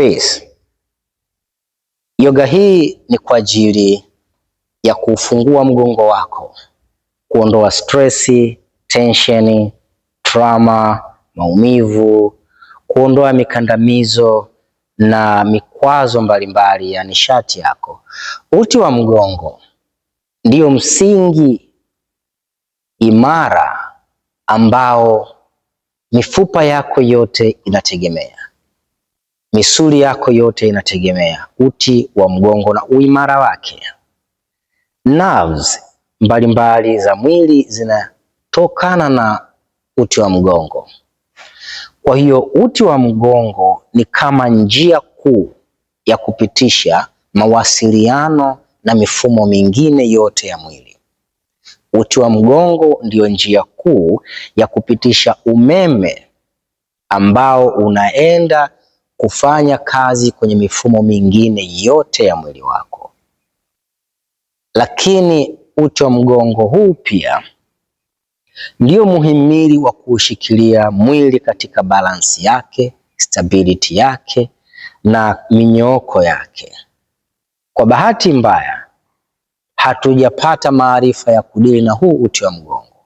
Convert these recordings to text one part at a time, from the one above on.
Peace. Yoga hii ni kwa ajili ya kufungua mgongo wako, kuondoa stressi, tensheni, trauma, maumivu, kuondoa mikandamizo na mikwazo mbalimbali ya nishati yako. Uti wa mgongo ndio msingi imara ambao mifupa yako yote inategemea. Misuli yako yote inategemea uti wa mgongo na uimara wake. Nerves mbalimbali za mwili zinatokana na uti wa mgongo. Kwa hiyo uti wa mgongo ni kama njia kuu ya kupitisha mawasiliano na mifumo mingine yote ya mwili. Uti wa mgongo ndio njia kuu ya kupitisha umeme ambao unaenda kufanya kazi kwenye mifumo mingine yote ya mwili wako. Lakini uti wa mgongo huu pia ndio muhimili wa kuushikilia mwili katika balansi yake, stability yake na minyooko yake. Kwa bahati mbaya, hatujapata maarifa ya kudili na huu uti wa mgongo,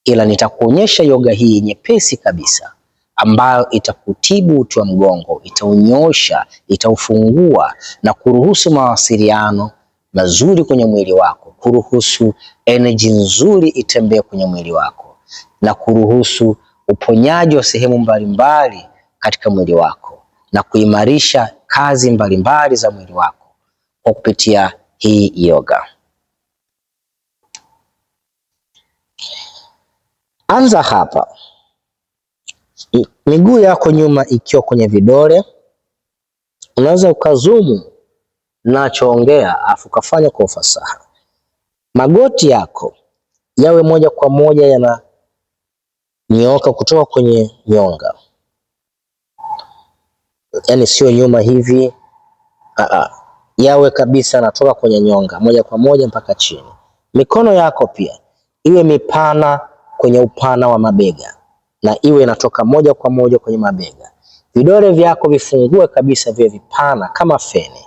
ila nitakuonyesha yoga hii nyepesi kabisa ambayo itakutibu uti wa mgongo, itaunyoosha, itaufungua na kuruhusu mawasiliano mazuri kwenye mwili wako, kuruhusu energy nzuri itembee kwenye mwili wako na kuruhusu uponyaji wa sehemu mbalimbali katika mwili wako na kuimarisha kazi mbalimbali za mwili wako kwa kupitia hii yoga. Anza hapa. Miguu yako nyuma ikiwa kwenye vidole, unaweza ukazumu nachoongea afu ukafanya kwa ufasaha. Magoti yako yawe moja kwa moja yananyooka kutoka kwenye nyonga, yaani sio nyuma hivi, yawe kabisa yanatoka kwenye nyonga moja kwa moja mpaka chini. Mikono yako pia iwe mipana kwenye upana wa mabega na iwe inatoka moja kwa moja kwenye mabega. Vidole vyako vifungue kabisa, viwe vipana kama feni.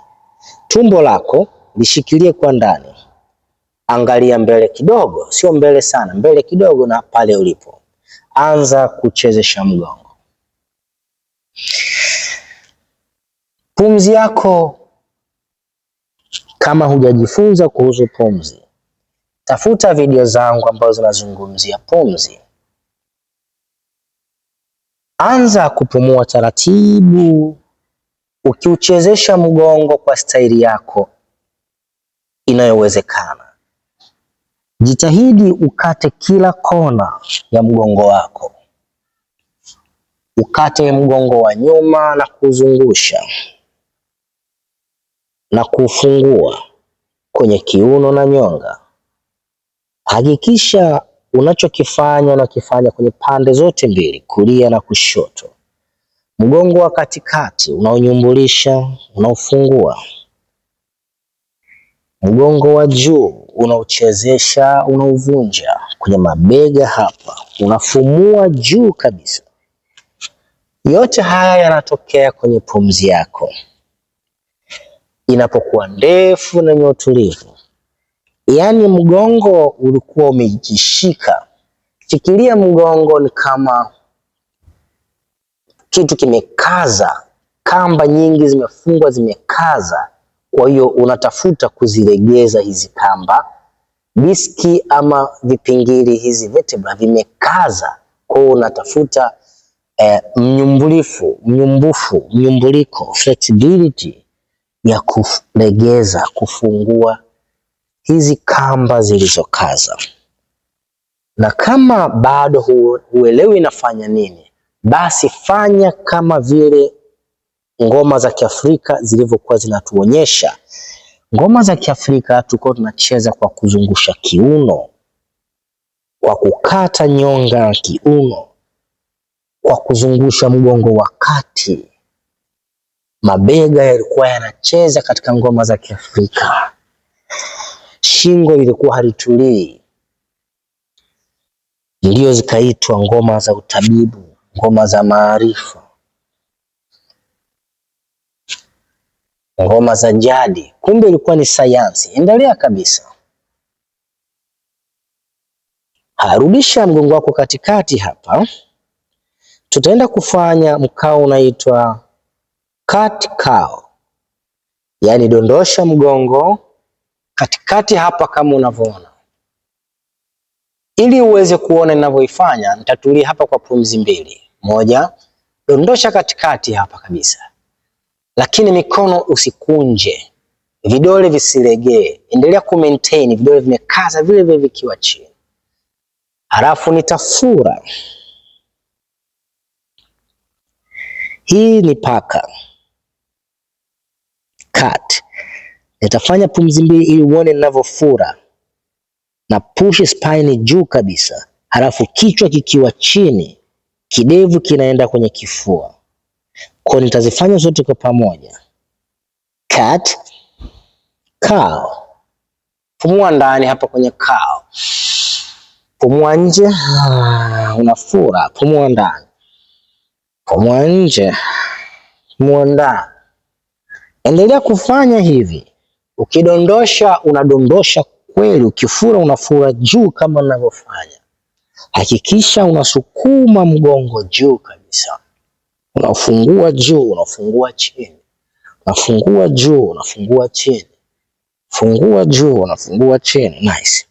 Tumbo lako lishikilie kwa ndani. Angalia mbele kidogo, sio mbele sana, mbele kidogo na pale ulipo. Anza kuchezesha mgongo. Pumzi yako, kama hujajifunza kuhusu pumzi, tafuta video zangu ambazo zinazungumzia pumzi. Anza kupumua taratibu, ukiuchezesha mgongo kwa staili yako inayowezekana. Jitahidi ukate kila kona ya mgongo wako. Ukate mgongo wa nyuma na kuzungusha na kufungua kwenye kiuno na nyonga. Hakikisha unakifanya kwenye pande zote mbili, kulia na kushoto. Mgongo wa katikati unaonyumbulisha, unaufungua. Mgongo wa juu unauchezesha, unauvunja. Kwenye mabega hapa unafumua juu kabisa. Yote haya yanatokea kwenye pumzi yako inapokuwa ndefu na yenye utulivu. Yaani mgongo ulikuwa umejishika. Fikiria mgongo ni kama kitu kimekaza, kamba nyingi zimefungwa, zimekaza. Kwa hiyo unatafuta kuzilegeza hizi kamba. Diski ama vipingili hizi vertebra vimekaza. Kwa hiyo unatafuta mnyumbuliko, flexibility ya kulegeza, kufungua hizi kamba zilizokaza. Na kama bado huelewi nafanya nini, basi fanya kama vile ngoma za Kiafrika zilivyokuwa zinatuonyesha. Ngoma za Kiafrika tulikuwa tunacheza kwa kuzungusha kiuno, kwa kukata nyonga ya kiuno, kwa kuzungusha mgongo wa kati. Mabega yalikuwa yanacheza katika ngoma za Kiafrika. Shingo ilikuwa halitulii. Ndio zikaitwa ngoma za utabibu, ngoma za maarifa. ngoma za jadi. Kumbe ilikuwa ni sayansi. Endelea kabisa. Rudisha mgongo wako katikati hapa. Tutaenda kufanya mkao unaitwa cat cow, yaani dondosha mgongo katikati hapa kama unavyoona. Ili uweze kuona ninavyoifanya, nitatulia hapa kwa pumzi mbili. Moja, dondosha katikati hapa kabisa, lakini mikono usikunje, vidole visilegee. Endelea ku maintain vidole vimekaza vile vile vikiwa chini. Halafu nitafura. Hii ni paka cat. Nitafanya pumzi mbili ili uone ninavyofura, na push spine juu kabisa, halafu kichwa kikiwa chini, kidevu kinaenda kwenye kifua. Kwa nitazifanya zote kwa pamoja. Cat, cow. Pumua ndani hapa kwenye cow. Pumua nje, unafura. Pumua ndani. Pumua nje, pumua ndani. Endelea kufanya hivi. Ukidondosha unadondosha kweli, ukifura unafura juu kama ninavyofanya. Hakikisha unasukuma mgongo juu kabisa. Unafungua juu, unafungua chini. Unafungua juu, unafungua chini. Fungua juu, unafungua chini. Nice.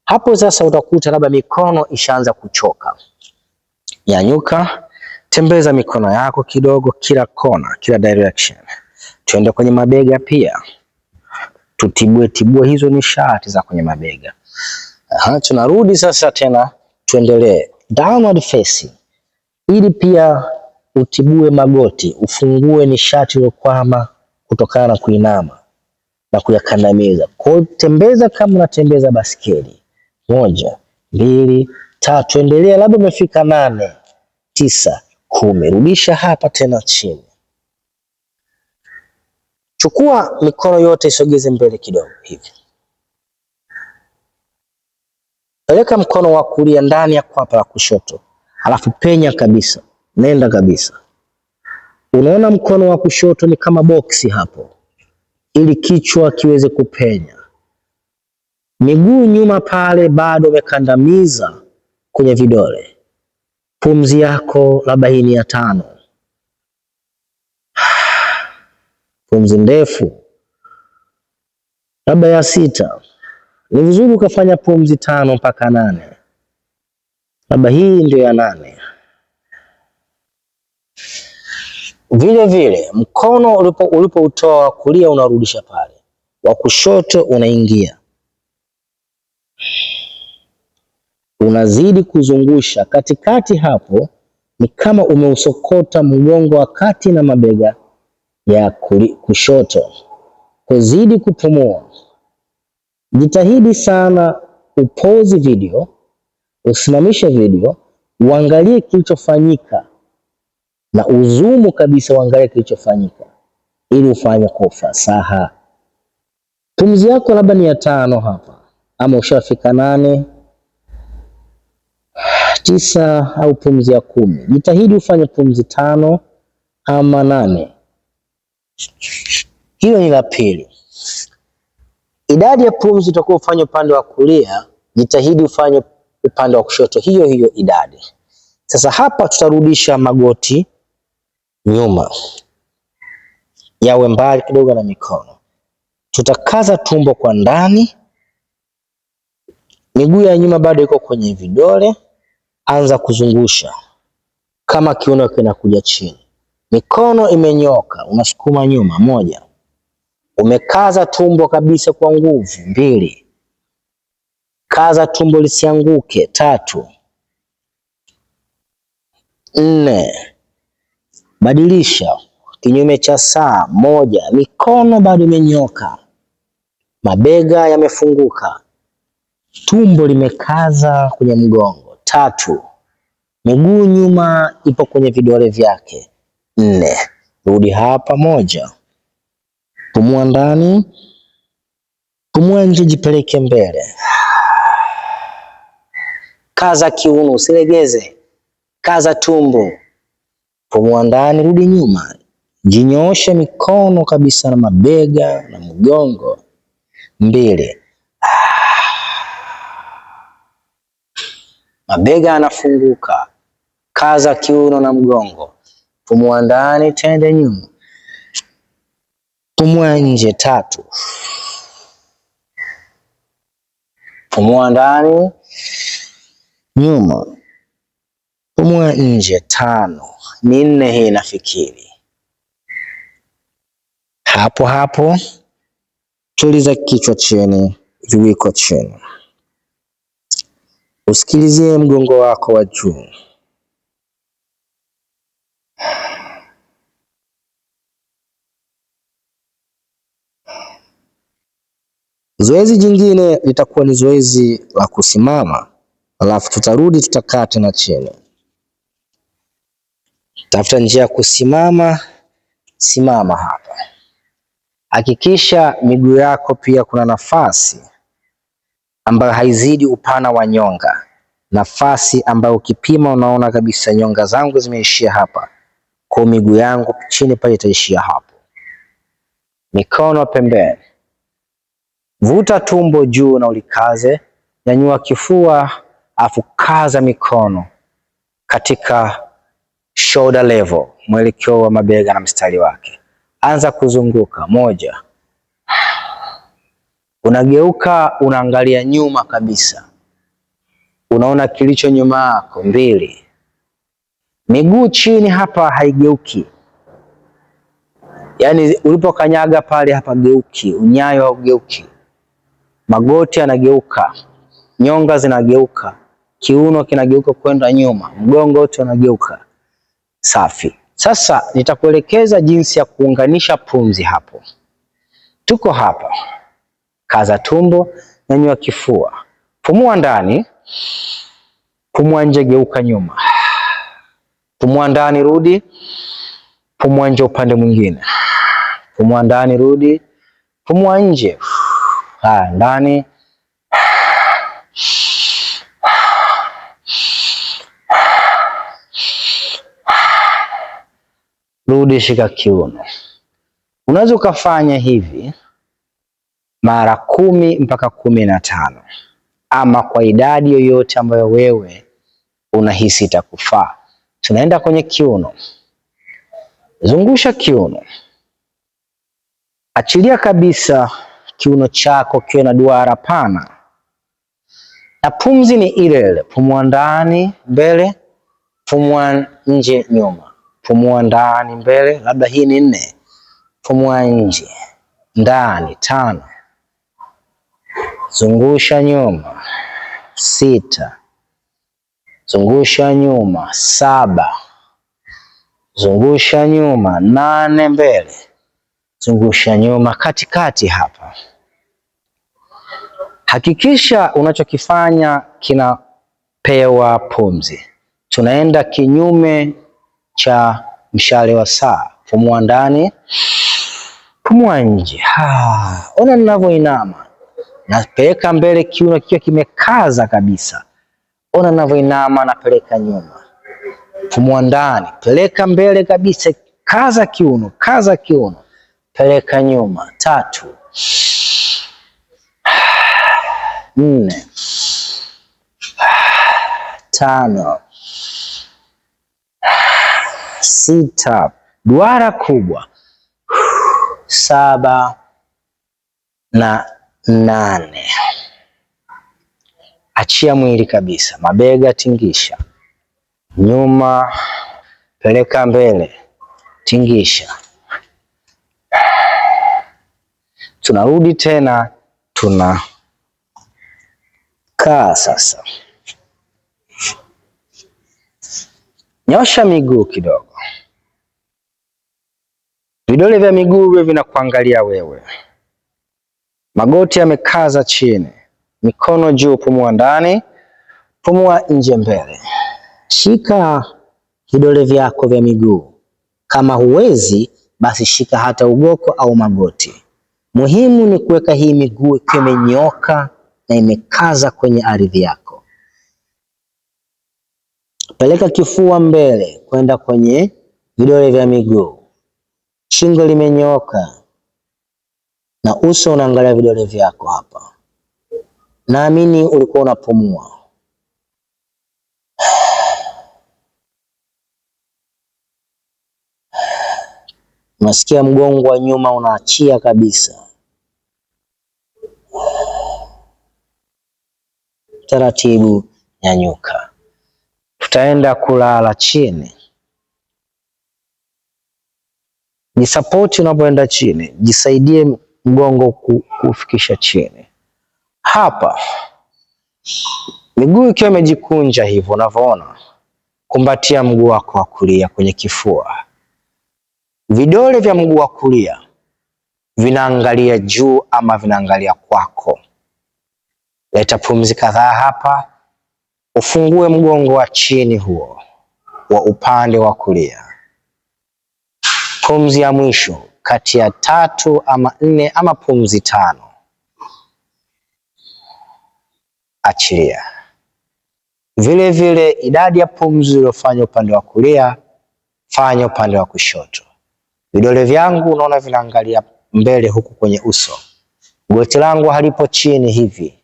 Hapo sasa utakuta labda mikono ishaanza kuchoka. Nyanyuka, tembeza mikono yako kidogo kila kona, kila direction. Tuende kwenye mabega pia. Tibue hizo nishati za kwenye mabega. Tunarudi sasa tena, tuendelee downward facing, ili pia utibue magoti, ufungue nishati iliyokwama kutokana na kuinama na kuyakandamiza. Kwa tembeza kama unatembeza baskeli. 1, 2, 3, endelea, labda umefika 8, 9, 10. Rudisha hapa tena chini. Chukua mikono yote isogeze mbele kidogo hivi. Peleka mkono wa kulia ndani ya kwapa la kushoto, halafu penya kabisa, nenda kabisa. Unaona mkono wa kushoto ni kama boksi hapo, ili kichwa kiweze kupenya. Miguu nyuma pale bado umekandamiza kwenye vidole. Pumzi yako labda hii ni ya 5. Pumzi ndefu labda ya 6. Ni vizuri ukafanya pumzi 5 mpaka 8. Labda hii ndio ya 8. Vile vile mkono ulipoutoa kulia unarudisha pale, wa kushoto unaingia, unazidi kuzungusha katikati. Hapo ni kama umeusokota mgongo wa kati na mabega ya kushoto. Kuzidi kupumua. Jitahidi sana upause video, usimamishe video, uangalie kilichofanyika na uzumu kabisa, uangalie kilichofanyika ili ufanye kwa ufasaha. Pumzi yako labda ni ya 5 hapa, ama ushafika 8, 9 au pumzi ya 10. Jitahidi ufanye pumzi 5 ama 8. Hiyo ni la pili. Idadi ya pumzi utakuwa ufanye upande wa kulia, jitahidi ufanye upande wa kushoto hiyo hiyo idadi. Sasa hapa tutarudisha magoti nyuma, yawe mbali kidogo na mikono. Tutakaza tumbo kwa ndani, miguu ya nyuma bado iko kwenye vidole. Anza kuzungusha kama kiuno kinakuja chini, mikono imenyoka, unasukuma nyuma. 1, umekaza tumbo kabisa kwa nguvu. 2, kaza tumbo lisianguke. 3, 4, badilisha kinyume cha saa. 1, mikono bado imenyoka, mabega yamefunguka, tumbo limekaza kwenye mgongo. 3, miguu nyuma ipo kwenye vidole vyake. 4, rudi hapa. 1, pumua ndani, pumua nje, jipeleke mbele. Kaza kiuno, usilegeze. Kaza tumbo. Pumua ndani, rudi nyuma. Jinyooshe mikono kabisa na mabega na mgongo. 2. Mabega yanafunguka. Kaza kiuno na mgongo. Pumua ndani, tende nyuma. Pumua nje. 3. Pumua ndani, nyuma. Pumua nje. 5. Ni 4 hii nafikiri. Hapo hapo tuliza kichwa chini, viwiko chini. Usikilizie mgongo wako wa juu. Zoezi jingine litakuwa ni zoezi la kusimama, alafu tutarudi tutakaa tena chini. Tafuta njia ya kusimama, simama hapa. Hakikisha miguu yako pia kuna nafasi ambayo haizidi upana wa nyonga. Nafasi ambayo ukipima unaona kabisa nyonga zangu zimeishia hapa. Kwa miguu yangu chini pale itaishia hapo. Mikono pembeni. Vuta tumbo juu na ulikaze. Nyanyua kifua, afu kaza mikono katika shoulder level, mwelekeo wa mabega na mstari wake. Anza kuzunguka. 1. Unageuka, unaangalia nyuma kabisa. Unaona kilicho nyuma yako. 2. Miguu chini hapa haigeuki. Yaani ulipokanyaga pale hapa geuki, unyayo haugeuki. Magoti yanageuka, nyonga zinageuka, kiuno kinageuka kwenda nyuma, mgongo wote unageuka. Safi. Sasa nitakuelekeza jinsi ya kuunganisha pumzi hapo. Tuko hapa. Kaza tumbo, nyanyua kifua. Pumua ndani, pumua nje, geuka nyuma. Pumua ndani, rudi. Pumua nje upande mwingine. Pumua ndani, rudi. Pumua nje. Ndani. Rudi, shika kiuno. Unaweza ukafanya hivi mara 10 mpaka 15, ama kwa idadi yoyote ambayo wewe unahisi itakufaa. Tunaenda kwenye kiuno. Zungusha kiuno. Achilia kabisa kiuno chako kiwe na duara pana. Na pumzi ni ile ile. Pumua ndani, mbele. Pumua nje, nyuma. Pumua ndani, mbele. Labda hii ni 4. Pumua nje, ndani. 5. Zungusha nyuma. 6. Zungusha nyuma. 7. Zungusha nyuma. 8, mbele. Zungusha nyuma katikati hapa. Hakikisha unachokifanya kinapewa pumzi. Tunaenda kinyume cha mshale wa saa. Pumua ndani, pumua nje. Ona ninavyoinama. Napeleka mbele, kiuno kikiwa kimekaza kabisa. Ona ninavyoinama, napeleka nyuma. Pumua ndani, peleka mbele kabisa, kaza kiuno, kaza kiuno. Peleka nyuma. 3. 4. 5. 6. Duara kubwa. 7 na 8. Achia mwili kabisa. Mabega tingisha. Nyuma, peleka mbele, tingisha. Tunarudi tena, tunakaa sasa. Nyosha miguu kidogo. Vidole vya miguu viwe vinakuangalia wewe. Magoti yamekaza chini. Mikono juu, pumua ndani, pumua nje, mbele. Shika vidole vyako vya miguu. Kama huwezi, basi shika hata ugoko au magoti. Muhimu ni kuweka hii miguu ikiwa imenyooka na imekaza kwenye ardhi yako. Peleka kifua mbele kwenda kwenye vidole vya miguu. Shingo limenyooka na uso unaangalia vidole vyako hapa. Naamini ulikuwa unapumua. Unasikia mgongo wa nyuma unaachia kabisa. Taratibu nyanyuka. Tutaenda kulala chini. Jisapoti unapoenda chini. Jisaidie mgongo kufikisha chini. Hapa miguu ikiwa imejikunja hivyo unavyoona, kumbatia mguu wako wa kulia kwenye kifua. Vidole vya mguu wa kulia vinaangalia juu ama vinaangalia kwako. Leta pumzi kadhaa hapa. Ufungue mgongo wa chini huo wa upande wa kulia. Pumzi ya mwisho kati ya 3 ama 4 ama pumzi 5. Achilia. Vile vile idadi ya pumzi uliyofanya upande wa kulia, fanya upande wa kushoto. Vidole vyangu unaona vinaangalia mbele huku kwenye uso. Goti langu halipo chini hivi.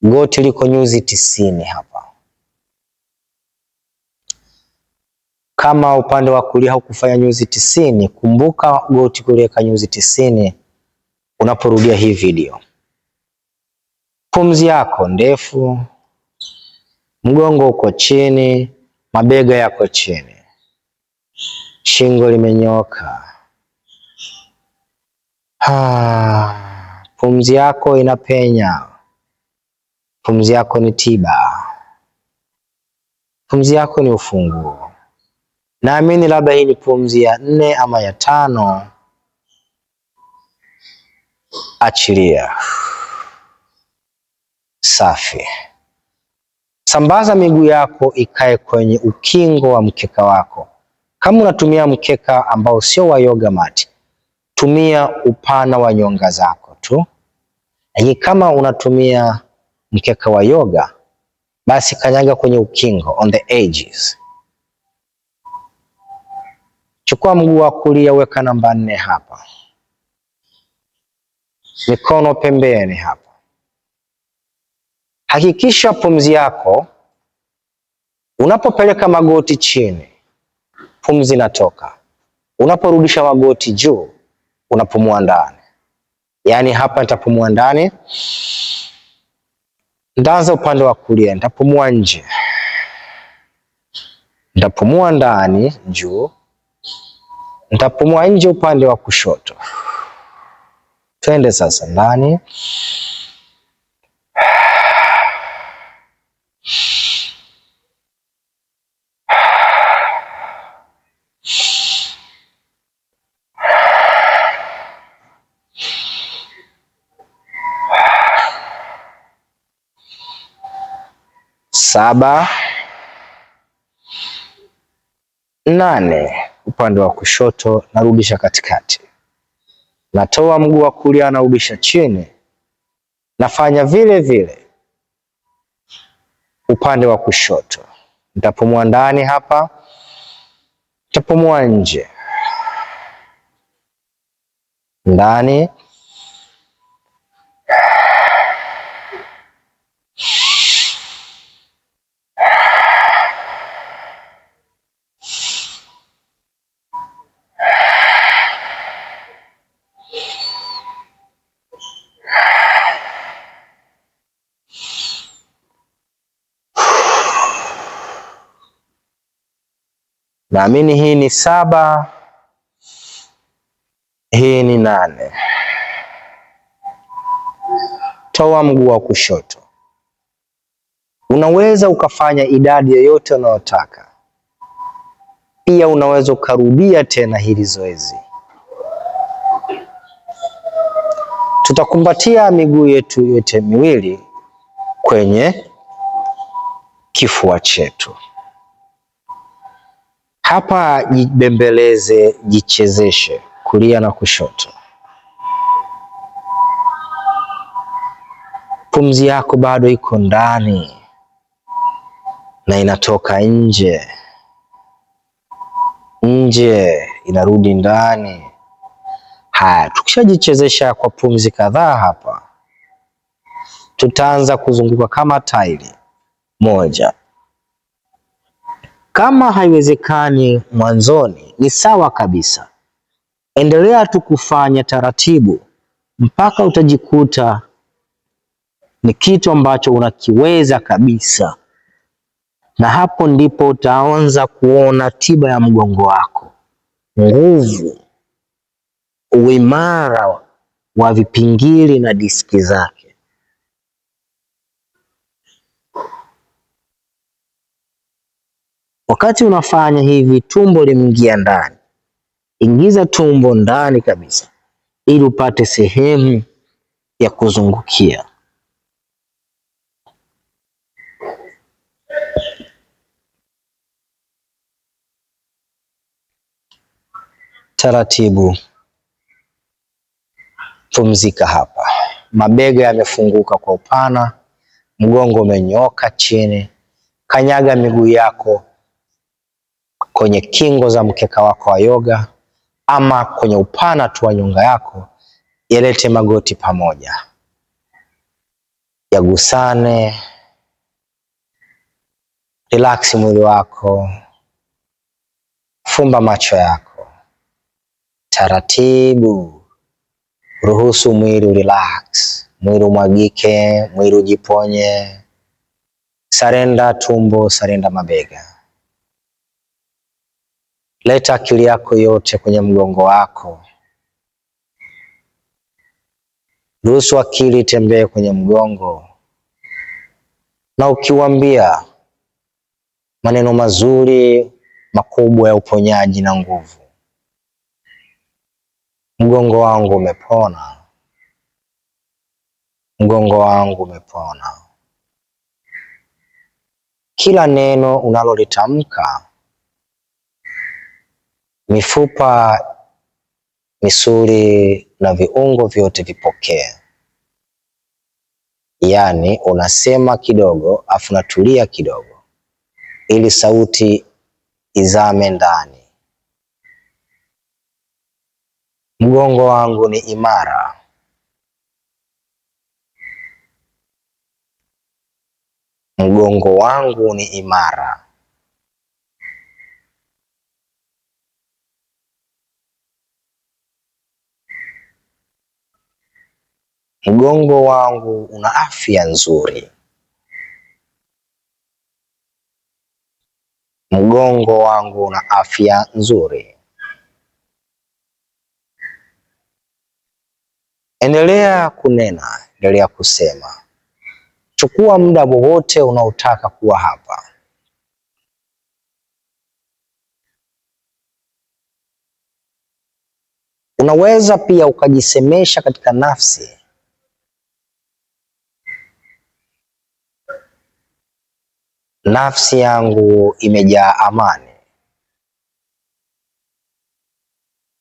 Goti liko nyuzi 90 hapa. Kama upande wa kulia hukufanya nyuzi 90, kumbuka goti kuliweka nyuzi 90 unaporudia hii video. Pumzi yako ndefu, mgongo uko chini, mabega yako chini, shingo limenyooka. Pumzi yako inapenya. Pumzi yako ni tiba. Pumzi yako ni ufunguo. Naamini labda hii ni pumzi ya 4 ama ya 5. Achilia. Safi. Sambaza miguu yako ikae kwenye ukingo wa mkeka wako. Kama unatumia mkeka ambao sio wa yoga mat, tumia upana wa nyonga zako tu. Lakini kama unatumia mkeka wa yoga, basi kanyaga kwenye ukingo, on the edges. Chukua mguu wa kulia, weka namba 4 hapa. Mikono pembeni hapa. Hakikisha pumzi yako unapopeleka magoti chini, pumzi inatoka. Unaporudisha magoti juu, unapumua ndani. Yaani hapa nitapumua ndani. Ndaanza upande wa kulia, nitapumua nje. Nitapumua ndani juu. Nitapumua nje upande wa kushoto. Twende sasa ndani. Saba, 8 upande wa kushoto, narudisha katikati. Natoa mguu wa kulia, narudisha chini. Nafanya vile vile upande wa kushoto. Nitapumua ndani hapa. Nitapumua nje. Ndani. Naamini hii ni 7. Hii ni 8. Toa mguu wa kushoto. Unaweza ukafanya idadi yoyote unayotaka. Pia unaweza ukarudia tena hili zoezi. Tutakumbatia miguu yetu yote miwili kwenye kifua chetu. Hapa jibembeleze, jichezeshe kulia na kushoto. Pumzi yako bado iko ndani na inatoka nje. Nje. inarudi ndani. Haya, tukishajichezesha kwa pumzi kadhaa hapa, tutaanza kuzunguka kama tairi moja. Kama haiwezekani mwanzoni, ni sawa kabisa. Endelea tu kufanya taratibu mpaka utajikuta ni kitu ambacho unakiweza kabisa, na hapo ndipo utaanza kuona tiba ya mgongo wako, nguvu, uimara wa vipingili na diski zake. Wakati unafanya hivi, tumbo limeingia ndani. Ingiza tumbo ndani kabisa ili upate sehemu ya kuzungukia. Taratibu, pumzika hapa. Mabega yamefunguka kwa upana, mgongo umenyooka chini. Kanyaga miguu yako kwenye kingo za mkeka wako wa yoga ama kwenye upana tu wa nyonga yako. Yalete magoti pamoja, yagusane. Relax mwili wako, fumba macho yako taratibu. Ruhusu mwili urelax, mwili umwagike, mwili ujiponye. Sarenda tumbo, sarenda mabega. Leta akili yako yote kwenye mgongo wako. Ruhusu akili itembee kwenye mgongo, na ukiwaambia maneno mazuri makubwa ya uponyaji na nguvu. Mgongo wangu umepona, mgongo wangu umepona. Kila neno unalolitamka, mifupa, misuli na viungo vyote vipokee. Yaani unasema kidogo afu natulia kidogo ili sauti izame ndani. Mgongo wangu ni imara. Mgongo wangu ni imara. Mgongo wangu una afya nzuri. Mgongo wangu una afya nzuri. Endelea kunena, endelea kusema. Chukua muda wowote unaotaka kuwa hapa. Unaweza pia ukajisemesha katika nafsi. Nafsi yangu imejaa amani.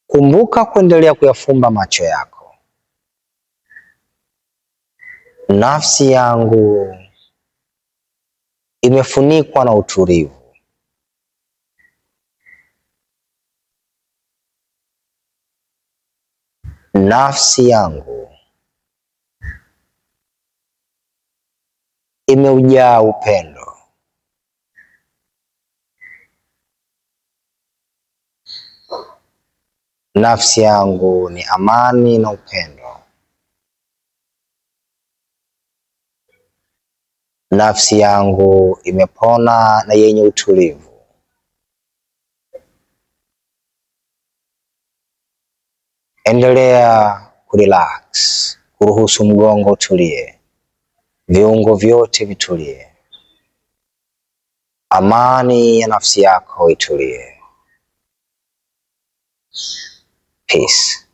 Kumbuka kuendelea kuyafumba macho yako. Nafsi yangu imefunikwa na utulivu. Nafsi yangu imeujaa upendo. Nafsi yangu ni amani na upendo. Nafsi yangu imepona na yenye utulivu. Endelea kurelax, kuruhusu mgongo utulie, viungo vyote vitulie. Amani ya nafsi yako itulie. Peace.